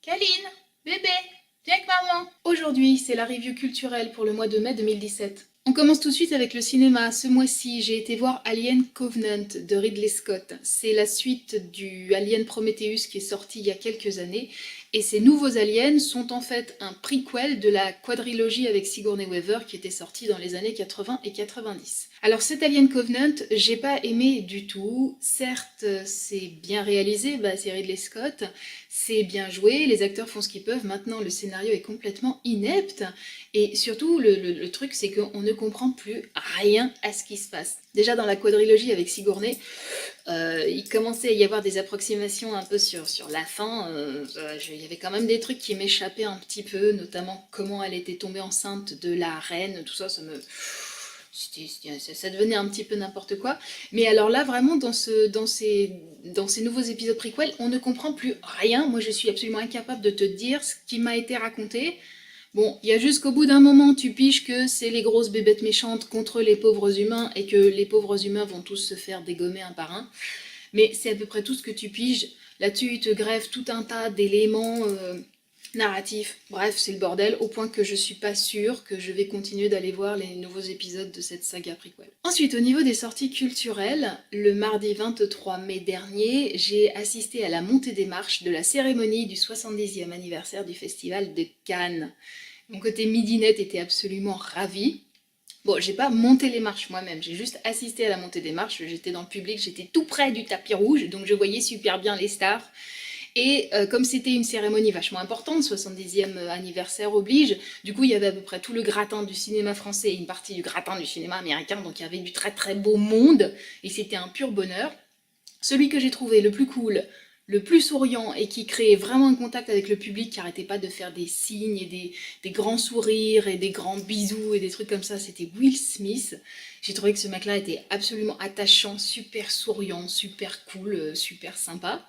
Kaline, bébé, viens avec maman. Aujourd'hui, c'est la review culturelle pour le mois de mai 2017. On commence tout de suite avec le cinéma. Ce mois-ci, j'ai été voir Alien Covenant de Ridley Scott. C'est la suite du Alien Prometheus qui est sorti il y a quelques années. Et ces nouveaux aliens sont en fait un prequel de la quadrilogie avec Sigourney Weaver qui était sortie dans les années 80 et 90. Alors cet Alien Covenant, j'ai pas aimé du tout. Certes, c'est bien réalisé, c'est Ridley Scott, c'est bien joué, les acteurs font ce qu'ils peuvent. Maintenant, le scénario est complètement inepte. Et surtout, le truc, c'est qu'on ne comprend plus rien à ce qui se passe. Déjà dans la quadrilogie avec Sigourney, il commençait à y avoir des approximations un peu sur la fin. Il y avait quand même des trucs qui m'échappaient un petit peu, notamment comment elle était tombée enceinte de la reine, tout ça, ça devenait un petit peu n'importe quoi. Mais alors là, vraiment, dans ces nouveaux épisodes prequels, on ne comprend plus rien. Moi, je suis absolument incapable de te dire ce qui m'a été raconté. Bon, il y a juste qu'au bout d'un moment, tu piges que c'est les grosses bébêtes méchantes contre les pauvres humains et que les pauvres humains vont tous se faire dégommer un par un. Mais c'est à peu près tout ce que tu piges. Là-dessus, ils te greffent tout un tas d'éléments narratifs. Bref, c'est le bordel, au point que je suis pas sûre que je vais continuer d'aller voir les nouveaux épisodes de cette saga prequel. Ensuite, au niveau des sorties culturelles, le mardi 23 mai dernier, j'ai assisté à la montée des marches de la cérémonie du 70e anniversaire du Festival de Cannes. Mon côté midinette était absolument ravi. Bon, j'ai pas monté les marches moi-même, j'ai juste assisté à la montée des marches, j'étais dans le public, j'étais tout près du tapis rouge, donc je voyais super bien les stars. Et comme c'était une cérémonie vachement importante, 70e anniversaire oblige, du coup il y avait à peu près tout le gratin du cinéma français et une partie du gratin du cinéma américain, donc il y avait du très très beau monde, et c'était un pur bonheur. Celui que j'ai trouvé le plus cool, le plus souriant et qui créait vraiment un contact avec le public, qui arrêtait pas de faire des signes et des grands sourires et des grands bisous et des trucs comme ça, c'était Will Smith. J'ai trouvé que ce mec-là était absolument attachant, super souriant, super cool, super sympa.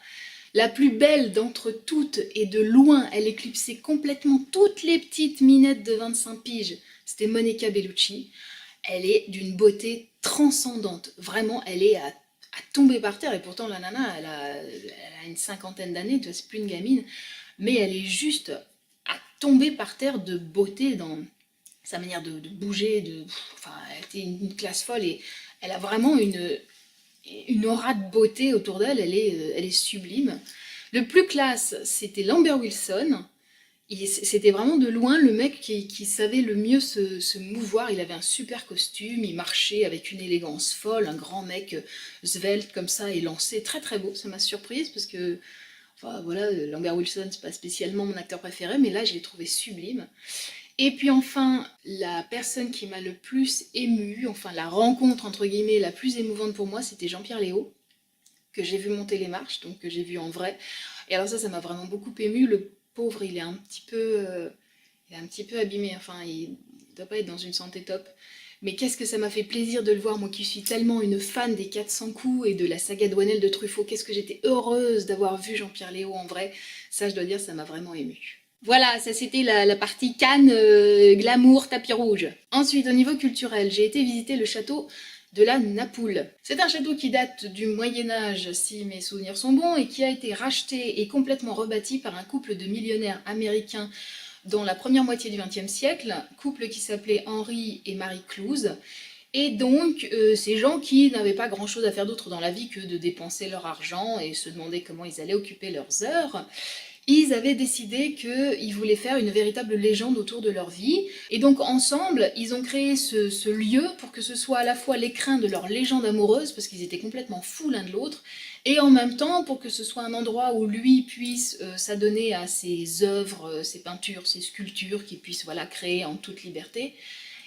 La plus belle d'entre toutes et de loin, elle éclipsait complètement toutes les petites minettes de 25 piges, c'était Monica Bellucci. Elle est d'une beauté transcendante, vraiment, elle est à tomber par terre, et pourtant la nana, elle a une cinquantaine d'années, c'est plus une gamine, mais elle est juste à tomber par terre de beauté dans sa manière de bouger, enfin, elle était une classe folle, et elle a vraiment une aura de beauté autour d'elle, elle est sublime. Le plus classe, c'était Lambert Wilson. C'était vraiment de loin le mec qui savait le mieux se mouvoir. Il avait un super costume, il marchait avec une élégance folle, un grand mec svelte comme ça, et lancé, très très beau. Ça m'a surprise parce que, enfin voilà, Lambert Wilson, c'est pas spécialement mon acteur préféré, mais là je l'ai trouvé sublime. Et puis enfin, la personne qui m'a le plus émue, enfin la rencontre entre guillemets la plus émouvante pour moi, c'était Jean-Pierre Léaud, que j'ai vu monter les marches, donc que j'ai vu en vrai. Et alors ça m'a vraiment beaucoup ému. Le pauvre, il est un petit peu abîmé, enfin, il doit pas être dans une santé top. Mais qu'est-ce que ça m'a fait plaisir de le voir, moi qui suis tellement une fan des 400 coups et de la saga Douanel de Truffaut. Qu'est-ce que j'étais heureuse d'avoir vu Jean-Pierre Léaud en vrai. Ça, je dois dire, ça m'a vraiment ému. Voilà, ça c'était la partie Cannes, glamour, tapis rouge. Ensuite, au niveau culturel, j'ai été visiter le château de la Napoule. C'est un château qui date du Moyen-Âge, si mes souvenirs sont bons, et qui a été racheté et complètement rebâti par un couple de millionnaires américains dans la première moitié du XXe siècle, couple qui s'appelait Henry et Marie Clouse. Et donc, ces gens qui n'avaient pas grand-chose à faire d'autre dans la vie que de dépenser leur argent et se demander comment ils allaient occuper leurs heures, ils avaient décidé qu'ils voulaient faire une véritable légende autour de leur vie. Et donc ensemble, ils ont créé ce lieu pour que ce soit à la fois l'écrin de leur légende amoureuse, parce qu'ils étaient complètement fous l'un de l'autre, et en même temps pour que ce soit un endroit où lui puisse s'adonner à ses œuvres, ses peintures, ses sculptures, qu'il puisse voilà, créer en toute liberté.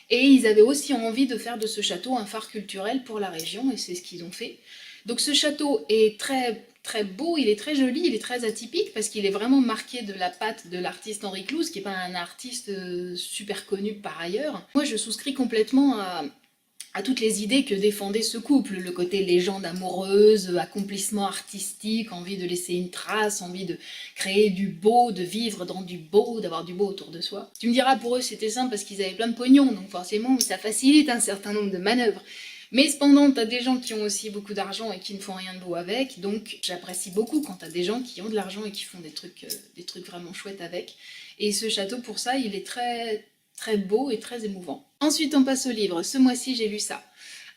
Et ils avaient aussi envie de faire de ce château un phare culturel pour la région, et c'est ce qu'ils ont fait. Donc ce château est très très beau, il est très joli, il est très atypique parce qu'il est vraiment marqué de la patte de l'artiste Henri Clouse, qui n'est pas un artiste super connu par ailleurs. Moi je souscris complètement à toutes les idées que défendait ce couple, le côté légende amoureuse, accomplissement artistique, envie de laisser une trace, envie de créer du beau, de vivre dans du beau, d'avoir du beau autour de soi. Tu me diras, pour eux c'était simple parce qu'ils avaient plein de pognon, donc forcément ça facilite un certain nombre de manœuvres. Mais cependant, t'as des gens qui ont aussi beaucoup d'argent et qui ne font rien de beau avec, donc j'apprécie beaucoup quand t'as des gens qui ont de l'argent et qui font des trucs vraiment chouettes avec. Et ce château, pour ça, il est très, très beau et très émouvant. Ensuite, on passe au livre. Ce mois-ci, j'ai lu ça.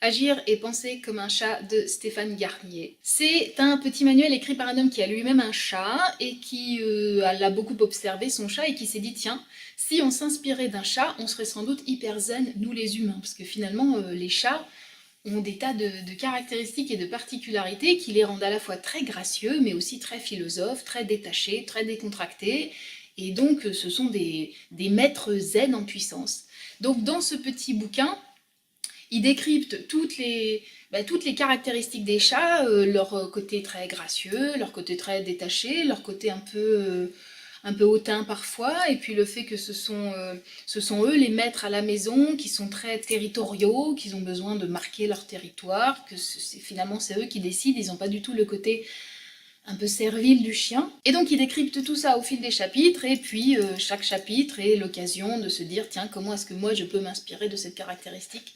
Agir et penser comme un chat de Stéphane Garnier. C'est un petit manuel écrit par un homme qui a lui-même un chat et qui l'a beaucoup observé, son chat, et qui s'est dit tiens, si on s'inspirait d'un chat, on serait sans doute hyper zen, nous les humains, parce que finalement, les chats ont des tas de caractéristiques et de particularités qui les rendent à la fois très gracieux, mais aussi très philosophes, très détachés, très décontractés, et donc ce sont des maîtres zen en puissance. Donc dans ce petit bouquin, il décrypte toutes les caractéristiques des chats, leur côté très gracieux, leur côté très détaché, leur côté un peu hautain parfois, et puis le fait que ce sont eux les maîtres à la maison, qui sont très territoriaux, qu'ils ont besoin de marquer leur territoire, que finalement c'est eux qui décident, ils n'ont pas du tout le côté un peu servile du chien. Et donc il décrypte tout ça au fil des chapitres, et puis chaque chapitre est l'occasion de se dire tiens, comment est-ce que moi je peux m'inspirer de cette caractéristique.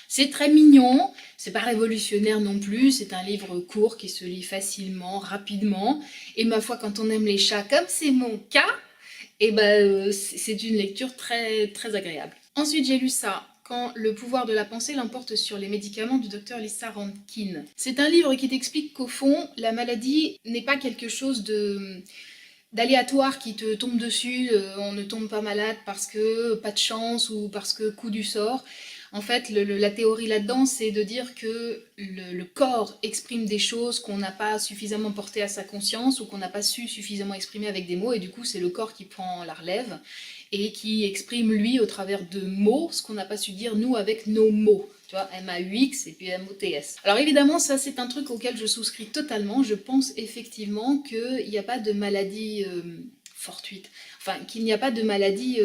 C'est très mignon, c'est pas révolutionnaire non plus, c'est un livre court qui se lit facilement, rapidement, et ma foi, quand on aime les chats, comme c'est mon cas, et c'est une lecture très, très agréable. Ensuite, j'ai lu ça, Quand le pouvoir de la pensée l'emporte sur les médicaments du docteur Lisa Rankin. C'est un livre qui t'explique qu'au fond, la maladie n'est pas quelque chose d'aléatoire qui te tombe dessus, on ne tombe pas malade parce que pas de chance ou parce que coup du sort. En fait, la théorie là-dedans, c'est de dire que le corps exprime des choses qu'on n'a pas suffisamment portées à sa conscience ou qu'on n'a pas su suffisamment exprimer avec des mots, et du coup, c'est le corps qui prend la relève et qui exprime, lui, au travers de mots, ce qu'on n'a pas su dire, nous, avec nos mots. Tu vois, M-A-U-X et puis M-O-T-S. Alors évidemment, ça, c'est un truc auquel je souscris totalement. Je pense effectivement qu'il n'y a pas de maladie fortuite. Enfin, qu'il n'y a pas de maladie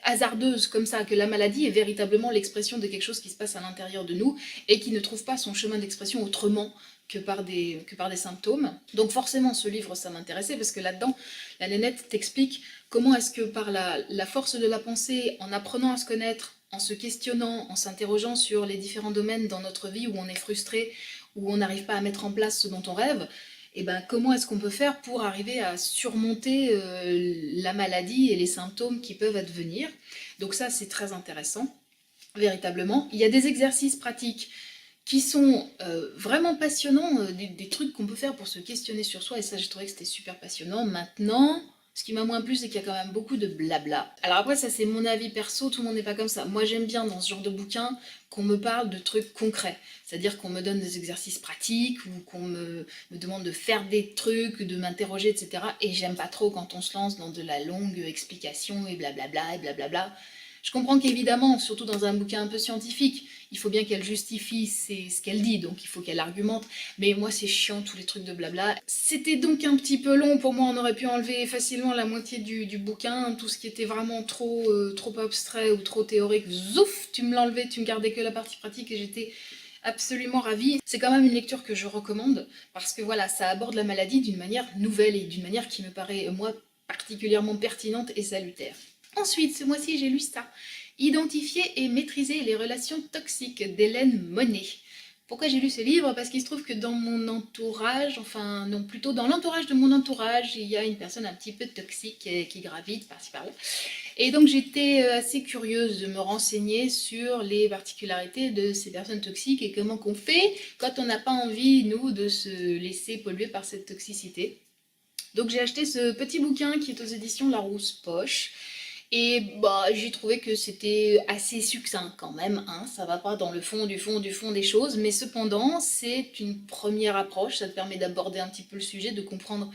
hasardeuse comme ça, que la maladie est véritablement l'expression de quelque chose qui se passe à l'intérieur de nous et qui ne trouve pas son chemin d'expression autrement que par des symptômes. Donc forcément, ce livre, ça m'intéressait parce que là-dedans, la nénette t'explique comment est-ce que par la force de la pensée, en apprenant à se connaître, en se questionnant, en s'interrogeant sur les différents domaines dans notre vie où on est frustré, où on n'arrive pas à mettre en place ce dont on rêve, et comment est-ce qu'on peut faire pour arriver à surmonter la maladie et les symptômes qui peuvent advenir. Donc ça, c'est très intéressant, véritablement. Il y a des exercices pratiques qui sont vraiment passionnants, des trucs qu'on peut faire pour se questionner sur soi, et ça, j'ai trouvé que c'était super passionnant. Maintenant, ce qui m'a moins plu, c'est qu'il y a quand même beaucoup de blabla. Alors après, ça c'est mon avis perso, tout le monde n'est pas comme ça. Moi j'aime bien dans ce genre de bouquin qu'on me parle de trucs concrets. C'est-à-dire qu'on me donne des exercices pratiques ou qu'on me demande de faire des trucs, de m'interroger, etc. Et j'aime pas trop quand on se lance dans de la longue explication et blablabla et blablabla. Je comprends qu'évidemment, surtout dans un bouquin un peu scientifique, il faut bien qu'elle justifie ce qu'elle dit, donc il faut qu'elle argumente. Mais moi, c'est chiant, tous les trucs de blabla. C'était donc un petit peu long pour moi, on aurait pu enlever facilement la moitié du bouquin, tout ce qui était vraiment trop abstrait ou trop théorique. Zouf, tu me l'enlevais, tu me gardais que la partie pratique et j'étais absolument ravie. C'est quand même une lecture que je recommande, parce que voilà, ça aborde la maladie d'une manière nouvelle et d'une manière qui me paraît, moi, particulièrement pertinente et salutaire. Ensuite, ce mois-ci, j'ai lu ça. Identifier et maîtriser les relations toxiques d'Hélène Monet. Pourquoi j'ai lu ce livre? Parce qu'il se trouve que dans mon entourage, enfin non, plutôt dans l'entourage de mon entourage, il y a une personne un petit peu toxique qui gravite par-ci par-là. Et donc j'étais assez curieuse de me renseigner sur les particularités de ces personnes toxiques et comment qu'on fait quand on n'a pas envie, nous, de se laisser polluer par cette toxicité. Donc j'ai acheté ce petit bouquin qui est aux éditions Larousse Poche. Et j'ai trouvé que c'était assez succinct quand même, hein. Ça va pas dans le fond des choses, mais cependant c'est une première approche, ça te permet d'aborder un petit peu le sujet, de comprendre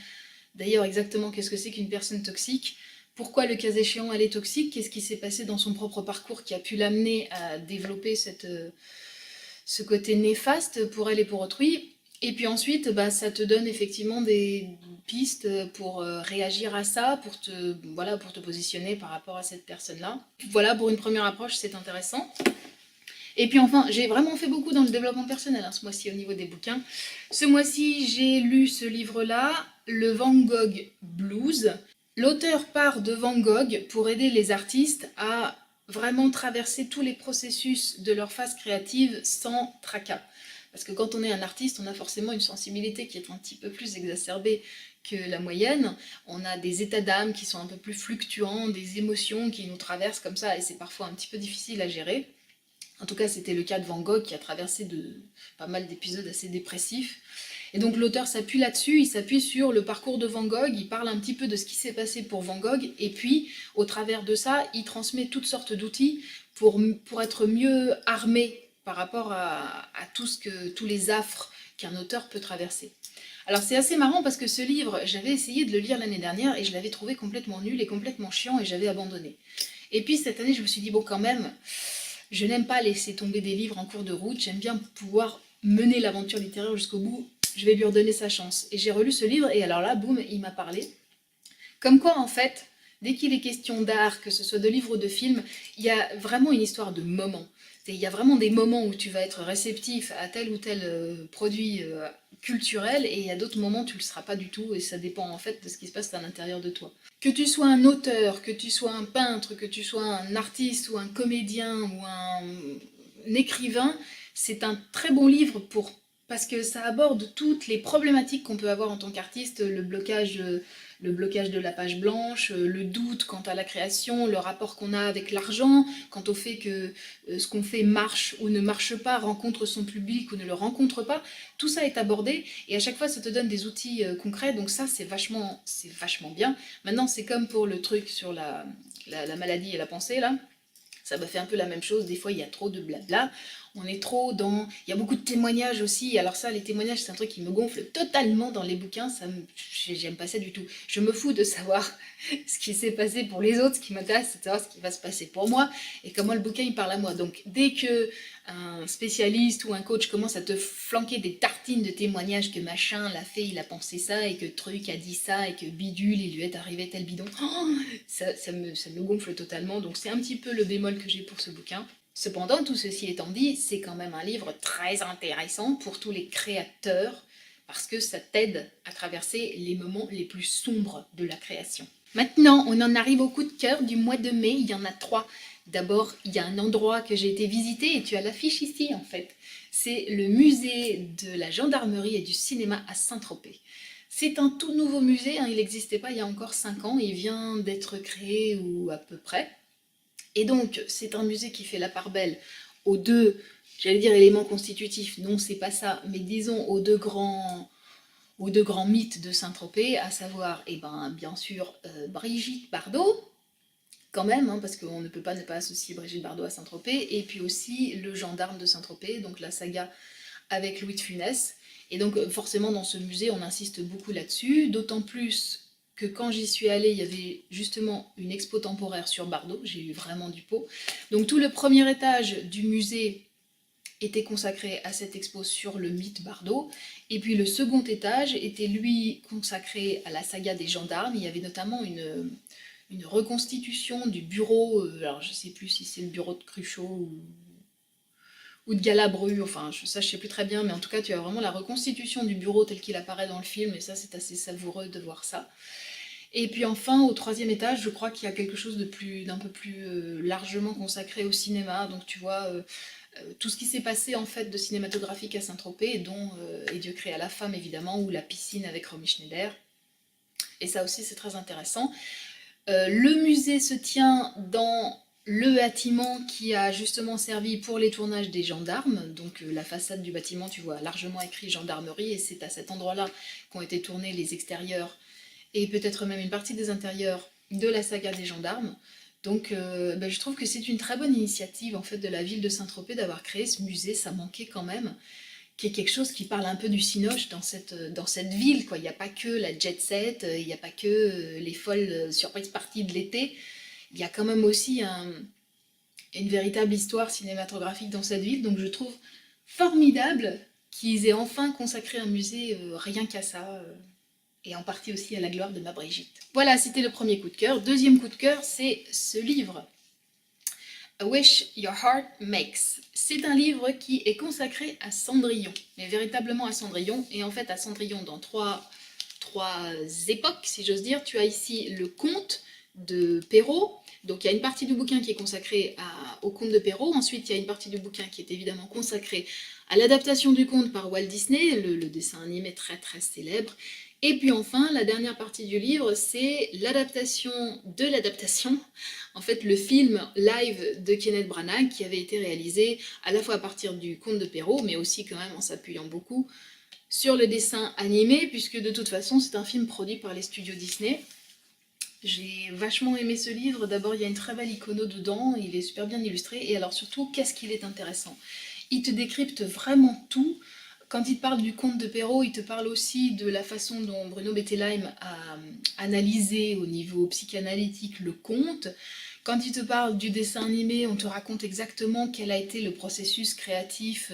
d'ailleurs exactement qu'est-ce que c'est qu'une personne toxique, pourquoi le cas échéant elle est toxique, qu'est-ce qui s'est passé dans son propre parcours qui a pu l'amener à développer ce côté néfaste pour elle et pour autrui. Et puis ensuite, ça te donne effectivement des pistes pour réagir à ça, voilà, pour te positionner par rapport à cette personne-là. Voilà, pour une première approche, c'est intéressant. Et puis enfin, j'ai vraiment fait beaucoup dans le développement personnel ce mois-ci au niveau des bouquins. Ce mois-ci, j'ai lu ce livre-là, le Van Gogh Blues. L'auteur part de Van Gogh pour aider les artistes à vraiment traverser tous les processus de leur phase créative sans tracas. Parce que quand on est un artiste, on a forcément une sensibilité qui est un petit peu plus exacerbée que la moyenne. On a des états d'âme qui sont un peu plus fluctuants, des émotions qui nous traversent comme ça, et c'est parfois un petit peu difficile à gérer. En tout cas, c'était le cas de Van Gogh qui a traversé pas mal d'épisodes assez dépressifs. Et donc l'auteur s'appuie là-dessus, il s'appuie sur le parcours de Van Gogh, il parle un petit peu de ce qui s'est passé pour Van Gogh, et puis au travers de ça, il transmet toutes sortes d'outils pour être mieux armé par rapport à tous les affres qu'un auteur peut traverser. Alors c'est assez marrant parce que ce livre, j'avais essayé de le lire l'année dernière et je l'avais trouvé complètement nul et complètement chiant et j'avais abandonné. Et puis cette année, je me suis dit, bon quand même, je n'aime pas laisser tomber des livres en cours de route, j'aime bien pouvoir mener l'aventure littéraire jusqu'au bout, je vais lui redonner sa chance. Et j'ai relu ce livre et alors là, boum, il m'a parlé. Comme quoi en fait, dès qu'il est question d'art, que ce soit de livres ou de films, il y a vraiment une histoire de moments. Il y a vraiment des moments où tu vas être réceptif à tel ou tel produit culturel et il y a d'autres moments où tu ne le seras pas du tout et ça dépend en fait de ce qui se passe à l'intérieur de toi. Que tu sois un auteur, que tu sois un peintre, que tu sois un artiste ou un comédien ou un écrivain, c'est un très bon livre parce que ça aborde toutes les problématiques qu'on peut avoir en tant qu'artiste, le blocage de la page blanche, le doute quant à la création, le rapport qu'on a avec l'argent, quant au fait que ce qu'on fait marche ou ne marche pas, rencontre son public ou ne le rencontre pas, tout ça est abordé et à chaque fois ça te donne des outils concrets, donc ça c'est vachement bien. Maintenant c'est comme pour le truc sur la maladie et la pensée là, ça m'a fait un peu la même chose, des fois il y a trop de blabla, on est trop dans... Il y a beaucoup de témoignages aussi, alors ça, les témoignages, c'est un truc qui me gonfle totalement dans les bouquins, j'aime pas ça du tout. Je me fous de savoir ce qui s'est passé pour les autres, ce qui m'intéresse, c'est de savoir ce qui va se passer pour moi, et comment le bouquin, il parle à moi. Donc, dès que un spécialiste ou un coach commence à te flanquer des tartines de témoignages que machin l'a fait, il a pensé ça, et que truc a dit ça, et que bidule, il lui est arrivé tel bidon, ça me gonfle totalement, donc c'est un petit peu le bémol que j'ai pour ce bouquin. Cependant, tout ceci étant dit, c'est quand même un livre très intéressant pour tous les créateurs, parce que ça t'aide à traverser les moments les plus sombres de la création. Maintenant, on en arrive au coup de cœur du mois de mai, il y en a 3. D'abord, il y a un endroit que j'ai été visiter, et tu as l'affiche ici en fait. C'est le musée de la gendarmerie et du cinéma à Saint-Tropez. C'est un tout nouveau musée, hein, il n'existait pas il y a encore 5 ans, il vient d'être créé ou à peu près. Et donc, c'est un musée qui fait la part belle aux deux, j'allais dire éléments constitutifs, non c'est pas ça, mais disons aux deux grands mythes de Saint-Tropez, à savoir, eh ben, bien sûr, Brigitte Bardot, quand même, hein, parce qu'on ne peut pas ne pas associer Brigitte Bardot à Saint-Tropez, et puis aussi le gendarme de Saint-Tropez, donc la saga avec Louis de Funès. Et donc forcément dans ce musée on insiste beaucoup là-dessus, d'autant plus que quand j'y suis allée, il y avait justement une expo temporaire sur Bardot, j'ai eu vraiment du pot. Donc tout le premier étage du musée était consacré à cette expo sur le mythe Bardot, et puis le second étage était lui consacré à la saga des gendarmes. Il y avait notamment une reconstitution du bureau, alors je sais plus si c'est le bureau de Cruchot ou de Galabru, enfin ça je sais plus très bien, mais en tout cas tu as vraiment la reconstitution du bureau tel qu'il apparaît dans le film, et ça c'est assez savoureux de voir ça. Et puis enfin au troisième étage, je crois qu'il y a quelque chose d'un peu plus largement consacré au cinéma, donc tu vois tout ce qui s'est passé en fait de cinématographique à Saint-Tropez, dont Et Dieu créa la femme évidemment, ou La piscine avec Romy Schneider, et ça aussi c'est très intéressant. Le musée se tient dans le bâtiment qui a justement servi pour les tournages des gendarmes, donc la façade du bâtiment, tu vois, largement écrit gendarmerie, et c'est à cet endroit-là qu'ont été tournés les extérieurs, et peut-être même une partie des intérieurs de la saga des gendarmes. Donc je trouve que c'est une très bonne initiative en fait de la ville de Saint-Tropez d'avoir créé ce musée, ça manquait quand même, qui est quelque chose qui parle un peu du cinoche dans cette ville, quoi. Il n'y a pas que la jet set, il n'y a pas que les folles surprises parties de l'été, il y a quand même aussi une véritable histoire cinématographique dans cette ville, donc je trouve formidable qu'ils aient enfin consacré un musée rien qu'à ça, et en partie aussi à la gloire de ma Brigitte. Voilà, c'était le premier coup de cœur. Deuxième coup de cœur, c'est ce livre, A Wish Your Heart Makes. C'est un livre qui est consacré à Cendrillon, mais véritablement à Cendrillon, et en fait à Cendrillon dans trois époques, si j'ose dire. Tu as ici le conte de Perrault, Donc il y a une partie du bouquin qui est consacrée au conte de Perrault, ensuite il y a une partie du bouquin qui est évidemment consacrée à l'adaptation du conte par Walt Disney, le dessin animé très très célèbre. Et puis enfin, la dernière partie du livre, c'est l'adaptation de l'adaptation, en fait le film live de Kenneth Branagh qui avait été réalisé à la fois à partir du conte de Perrault, mais aussi quand même en s'appuyant beaucoup sur le dessin animé, puisque de toute façon c'est un film produit par les studios Disney. J'ai vachement aimé ce livre. D'abord, il y a une très belle icono dedans, il est super bien illustré, et alors surtout, qu'est-ce qu'il est intéressant. Il te décrypte vraiment tout. Quand il te parle du conte de Perrault, il te parle aussi de la façon dont Bruno Bettelheim a analysé au niveau psychanalytique le conte. Quand il te parle du dessin animé, on te raconte exactement quel a été le processus créatif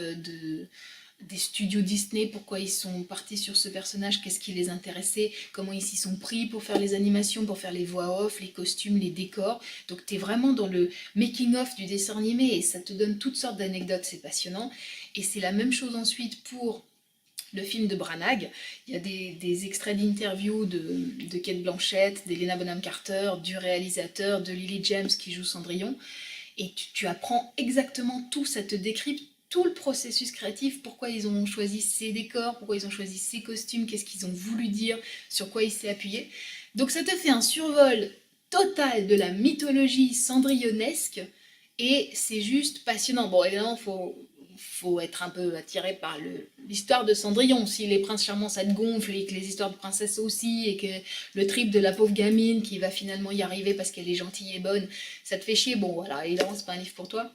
des studios Disney, pourquoi ils sont partis sur ce personnage, qu'est-ce qui les intéressait, comment ils s'y sont pris pour faire les animations, pour faire les voix off, les costumes, les décors. Donc tu es vraiment dans le making-of du dessin animé et ça te donne toutes sortes d'anecdotes, c'est passionnant. Et c'est la même chose ensuite pour le film de Branagh. Il y a des extraits d'interviews de Kate Blanchett, d'Helena Bonham Carter, du réalisateur, de Lily James qui joue Cendrillon. Et tu apprends exactement tout, ça te décrypte tout le processus créatif, pourquoi ils ont choisi ces décors, pourquoi ils ont choisi ces costumes, qu'est-ce qu'ils ont voulu dire, sur quoi ils s'est appuyé. Donc ça te fait un survol total de la mythologie cendrillonnesque et c'est juste passionnant. Bon, évidemment, faut être un peu attiré par l'histoire de Cendrillon. Si les princes charmants ça te gonfle et que les histoires de princesses aussi et que le trip de la pauvre gamine qui va finalement y arriver parce qu'elle est gentille et bonne, ça te fait chier, bon voilà, évidemment c'est pas un livre pour toi.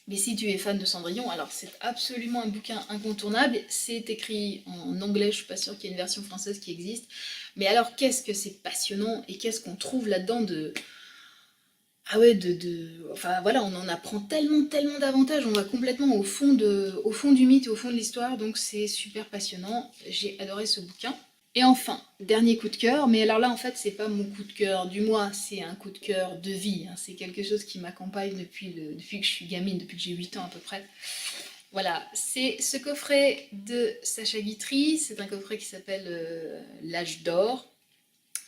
Mais si tu es fan de Cendrillon, alors c'est absolument un bouquin incontournable. C'est écrit en anglais, je suis pas sûre qu'il y ait une version française qui existe. Mais alors qu'est-ce que c'est passionnant et qu'est-ce qu'on trouve là-dedans de... Ah ouais, enfin voilà, on en apprend tellement, tellement d'avantages, on va complètement au fond du mythe et au fond de l'histoire, donc c'est super passionnant. J'ai adoré ce bouquin. Et enfin, dernier coup de cœur, mais alors là en fait c'est pas mon coup de cœur du mois, c'est un coup de cœur de vie, hein. C'est quelque chose qui m'accompagne depuis que je suis gamine, depuis que j'ai 8 ans à peu près. Voilà, c'est ce coffret de Sacha Guitry, c'est un coffret qui s'appelle L'âge d'or.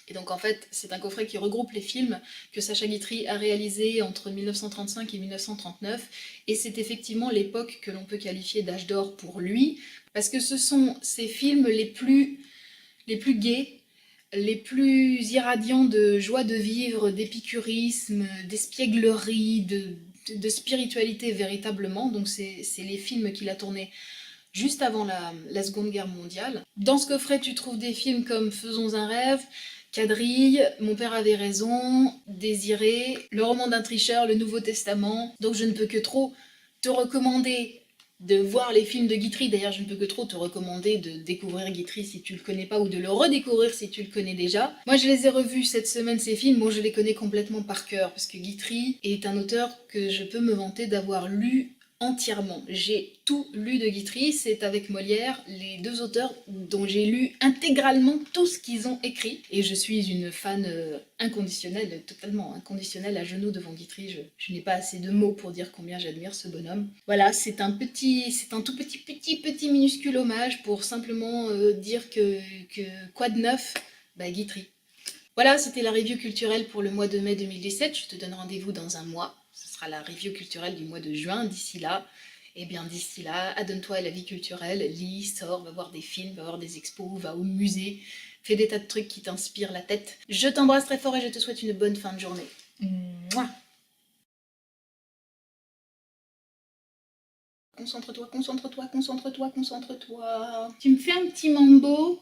Et donc en fait c'est un coffret qui regroupe les films que Sacha Guitry a réalisés entre 1935 et 1939, et c'est effectivement l'époque que l'on peut qualifier d'âge d'or pour lui, parce que ce sont ces films les plus gais, les plus irradiants de joie de vivre, d'épicurisme, d'espièglerie, de spiritualité véritablement. Donc c'est les films qu'il a tournés juste avant la Seconde Guerre mondiale. Dans ce coffret, tu trouves des films comme Faisons un rêve, Quadrille, Mon père avait raison, Désiré, Le roman d'un tricheur, Le Nouveau Testament. Donc je ne peux que trop te recommander de voir les films de Guitry. D'ailleurs, je ne peux que trop te recommander de découvrir Guitry si tu le connais pas ou de le redécouvrir si tu le connais déjà. Moi, je les ai revus cette semaine, ces films. Moi, je les connais complètement par cœur parce que Guitry est un auteur que je peux me vanter d'avoir lu entièrement. J'ai tout lu de Guitry, c'est avec Molière les deux auteurs dont j'ai lu intégralement tout ce qu'ils ont écrit. Et je suis une fan inconditionnelle, totalement inconditionnelle à genoux devant Guitry. Je n'ai pas assez de mots pour dire combien j'admire ce bonhomme. Voilà, c'est un tout petit minuscule hommage pour simplement dire que quoi de neuf, bah Guitry. Voilà, c'était la review culturelle pour le mois de mai 2017. Je te donne rendez-vous dans un mois. Ce sera la review culturelle du mois de juin. D'ici là, adonne-toi à la vie culturelle, lis, sors, va voir des films, va voir des expos, va au musée, fais des tas de trucs qui t'inspirent la tête. Je t'embrasse très fort et je te souhaite une bonne fin de journée. Mouah. Concentre-toi, concentre-toi, concentre-toi, concentre-toi. Tu me fais un petit mambo?